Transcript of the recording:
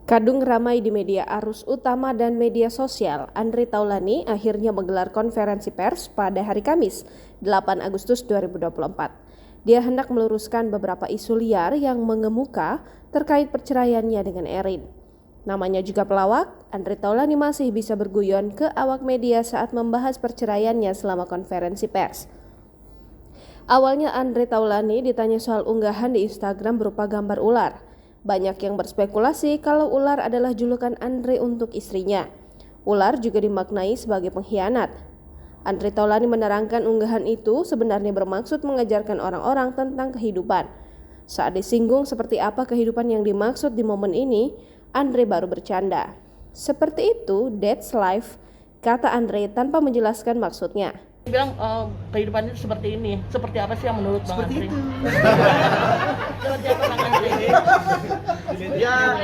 Kadung ramai di media arus utama dan media sosial, Andre Taulany akhirnya menggelar konferensi pers pada hari Kamis, 8 Agustus 2024. Dia hendak meluruskan beberapa isu liar yang mengemuka terkait perceraiannya dengan Erin. Namanya juga pelawak, Andre Taulany masih bisa berguyon ke awak media saat membahas perceraiannya selama konferensi pers. Awalnya Andre Taulany ditanya soal unggahan di Instagram berupa gambar ular. Banyak yang berspekulasi kalau ular adalah julukan Andre untuk istrinya. Ular juga dimaknai sebagai pengkhianat. Andre Taulany menerangkan unggahan itu sebenarnya bermaksud mengajarkan orang-orang tentang kehidupan. Saat disinggung seperti apa kehidupan yang dimaksud di momen ini, Andre baru bercanda. Seperti itu, that's life, kata Andre tanpa menjelaskan maksudnya. Dia bilang kehidupan itu seperti ini. Seperti apa sih yang menurut Bang Andre? Seperti itu. Seperti apa Bang Andre? Ya